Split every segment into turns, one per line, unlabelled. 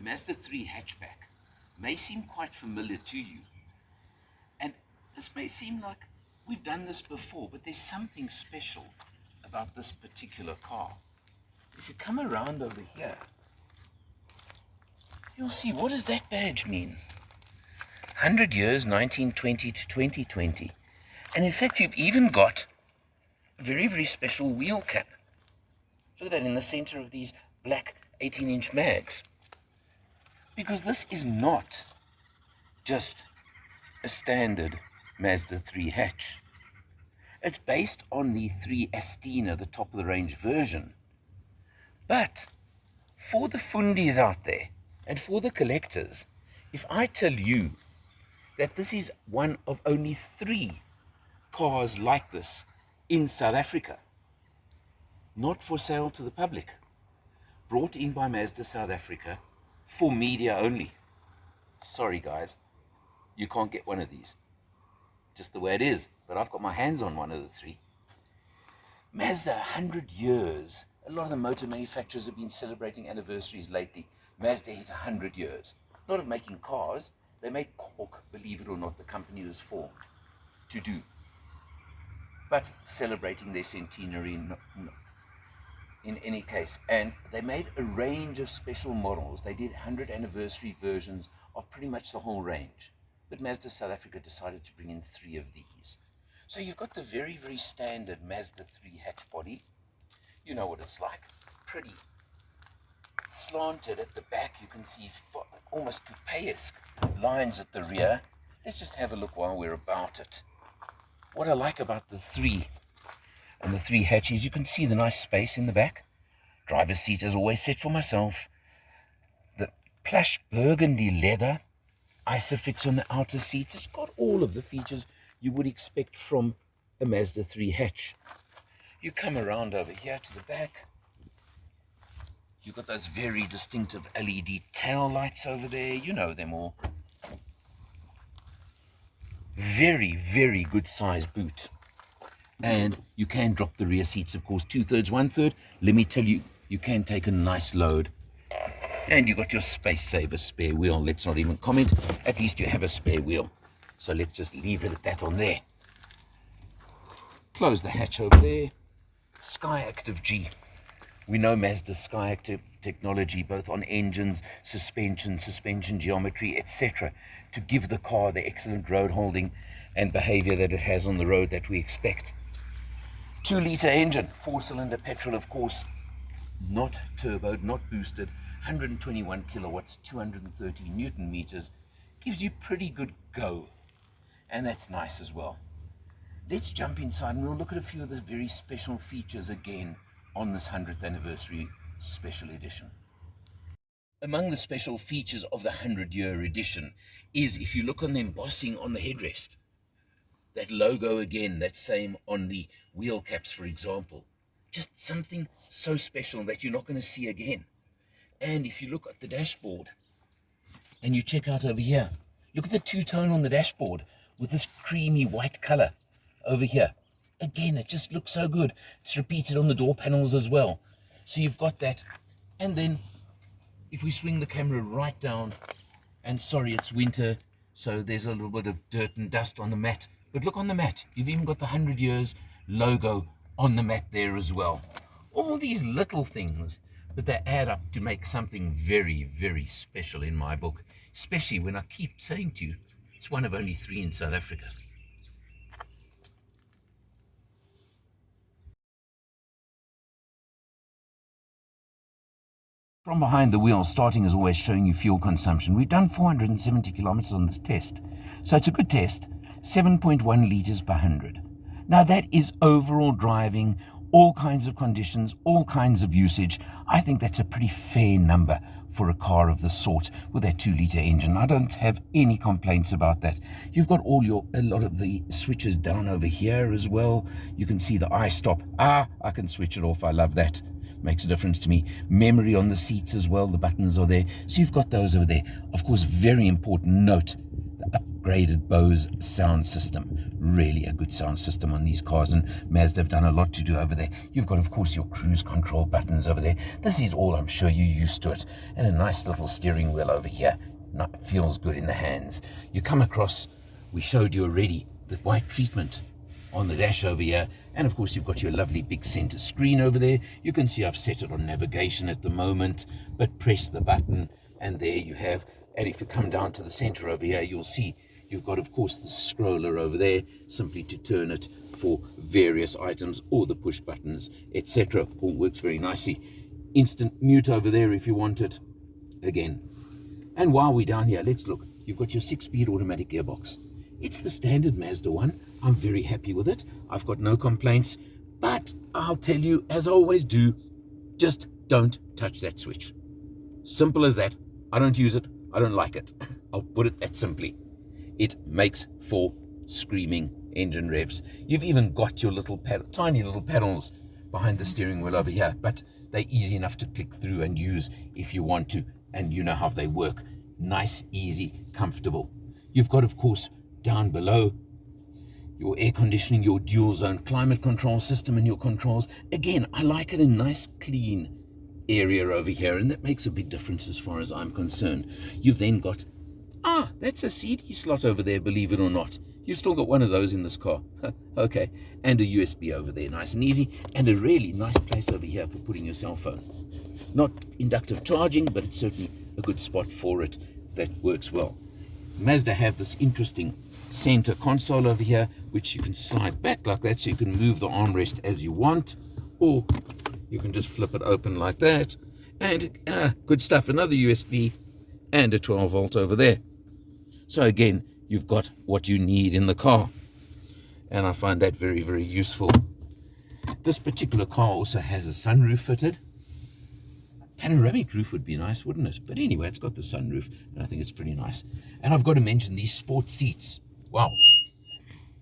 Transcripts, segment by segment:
The Mazda 3 hatchback may seem quite familiar to you, and this may seem like we've done this before, but there's something special about this particular car. If you come around over here, you'll see, what does that badge mean? 100 years, 1920 to 2020. And in fact, you've even got a very, very special wheel cap. Look at that in the center of these black 18-inch mags. Because this is not just a standard Mazda 3 hatch. It's based on the 3 Astina, the top-of-the-range version. But for the fundies out there, and for the collectors, if I tell you that this is one of only 3 cars like this in South Africa, not for sale to the public, brought in by Mazda South Africa for media only. Sorry guys, you can't get one of these. Just the way it is, but I've got my hands on one of the 3. Mazda, 100 years. A lot of the motor manufacturers have been celebrating anniversaries lately. Mazda hit 100 years. Not of making cars, they made cork, believe it or not, the company was formed to do. But celebrating their centenary in any case. And they made a range of special models. They did 100 anniversary versions of pretty much the whole range. But Mazda South Africa decided to bring in 3 of these. So you've got the very, very standard Mazda 3 hatch body. You know what it's like. Pretty slanted at the back. You can see almost coupe-esque lines at the rear. Let's just have a look while we're about it. What I like about the 3 and the 3 hatches, you can see the nice space in the back. Driver's seat is always set for myself. The plush burgundy leather Isofix on the outer seats. It's got all of the features you would expect from a Mazda 3 hatch. You come around over here to the back. You've got those very distinctive LED tail lights over there. You know them all. Very, very good size boot. And you can drop the rear seats, of course, 2/3, 1/3. Let me tell you, you can take a nice load. And you've got your space saver spare wheel. Let's not even comment. At least you have a spare wheel. So let's just leave it at that on there. Close the hatch over there. Sky Active G. We know Mazda's Sky Active technology, both on engines, suspension geometry, etc., to give the car the excellent road holding and behavior that it has on the road that we expect. 2-litre engine, 4-cylinder petrol, of course, not turboed, not boosted, 121 kilowatts, 230 Newton meters, gives you pretty good go, and that's nice as well. Let's jump inside and we'll look at a few of the very special features again on this 100th anniversary special edition. Among the special features of the 100-year edition is, if you look on the embossing on the headrest, that logo again, that same on the wheel caps, for example. Just something so special that you're not going to see again. And if you look at the dashboard and you check out over here, look at the two-tone on the dashboard with this creamy white color over here. Again, it just looks so good. It's repeated on the door panels as well. So you've got that. And then if we swing the camera right down, and sorry, it's winter, so there's a little bit of dirt and dust on the mat. But look on the mat. You've even got the 100 years logo on the mat there as well. All these little things, but they add up to make something very, very special in my book, especially when I keep saying to you, it's one of only 3 in South Africa. From behind the wheel, starting as always showing you fuel consumption. We've done 470 kilometers on this test, so it's a good test. 7.1 liters per 100. Now that is overall driving, all kinds of conditions, all kinds of usage. I think that's a pretty fair number for a car of this sort with that 2-liter engine. I don't have any complaints about that. You've got a lot of the switches down over here as well. You can see the I-stop. I can switch it off. I love that. Makes a difference to me. Memory on the seats as well. The buttons are there. So you've got those over there. Of course, very important note, the upgraded Bose sound system. Really a good sound system on these cars, and Mazda have done a lot to do over there. You've got, of course, your cruise control buttons over there. This is all, I'm sure, you're used to it. And a nice little steering wheel over here. Feels good in the hands. You come across, we showed you already, the white treatment on the dash over here. And of course, you've got your lovely big center screen over there. You can see I've set it on navigation at the moment, but press the button and there you have. And if you come down to the center over here, you'll see you've got, of course, the scroller over there, simply to turn it for various items, or the push buttons, etc. All works very nicely. Instant mute over there if you want it. Again. And while we're down here, let's look. You've got your 6-speed automatic gearbox. It's the standard Mazda one. I'm very happy with it. I've got no complaints. But I'll tell you, as I always do, just don't touch that switch. Simple as that. I don't use it. I don't like it. I'll put it that simply. It makes for screaming engine revs. You've even got your little tiny little pedals behind the steering wheel over here, but they're easy enough to click through and use if you want to, and you know how they work. Nice, easy, comfortable. You've got, of course, down below your air conditioning, your dual zone climate control system, and your controls. Again, I like it a nice, clean area over here, and that makes a big difference as far as I'm concerned. You've then got that's a CD slot over there, believe it or not. You've still got one of those in this car. Okay. And a USB over there, nice and easy. And a really nice place over here for putting your cell phone. Not inductive charging, but it's certainly a good spot for it that works well. Mazda have this interesting center console over here, which you can slide back like that, so you can move the armrest as you want, or you can just flip it open like that. And good stuff, another USB and a 12 volt over there. So again, you've got what you need in the car, and I find that very, very useful. This particular car also has a sunroof fitted. Panoramic roof would be nice, wouldn't it? But anyway, it's got the sunroof, and I think it's pretty nice. And I've got to mention these sport seats. Wow.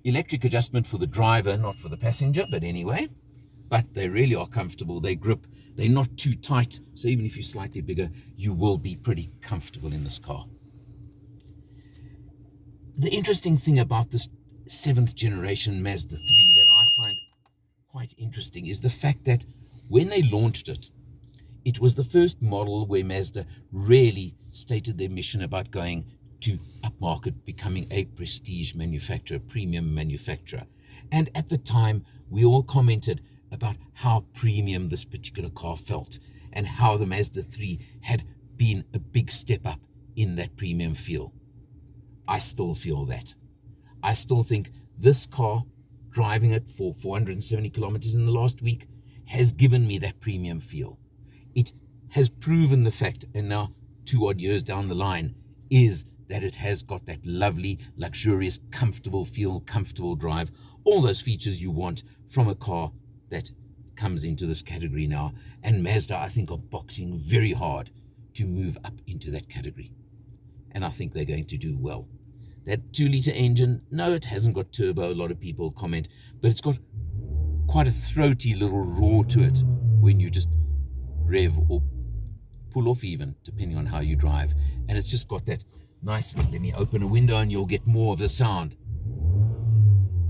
Electric adjustment for the driver, not for the passenger, but anyway. But they really are comfortable. They grip. They're not too tight, so even if you're slightly bigger, you will be pretty comfortable in this car. The interesting thing about this 7th generation Mazda 3 that I find quite interesting is the fact that when they launched it, it was the first model where Mazda really stated their mission about going to upmarket, becoming a prestige manufacturer, premium manufacturer. And at the time, we all commented about how premium this particular car felt and how the Mazda 3 had been a big step up in that premium feel. I still feel that. I still think this car, driving it for 470 kilometers in the last week, has given me that premium feel. It has proven the fact, and now 2 odd years down the line, is that it has got that lovely, luxurious, comfortable feel, comfortable drive, all those features you want from a car that comes into this category now. And Mazda, I think, are boxing very hard to move up into that category. And I think they're going to do well. That 2-liter engine, no, it hasn't got turbo, a lot of people comment, but it's got quite a throaty little roar to it when you just rev or pull off even, depending on how you drive. And it's just got that nice, let me open a window and you'll get more of the sound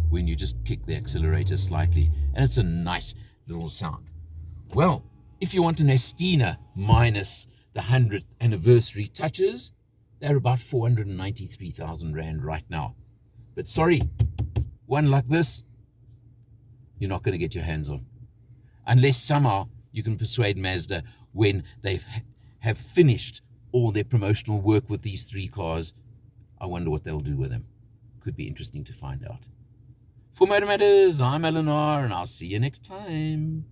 when you just kick the accelerator slightly. And it's a nice little sound. Well, if you want an Estina minus the 100th anniversary touches, they're about 493,000 Rand right now. But sorry, one like this, you're not going to get your hands on. Unless somehow you can persuade Mazda when they have finished all their promotional work with these 3 cars. I wonder what they'll do with them. Could be interesting to find out. For Motor Matters, I'm Eleanor, and I'll see you next time.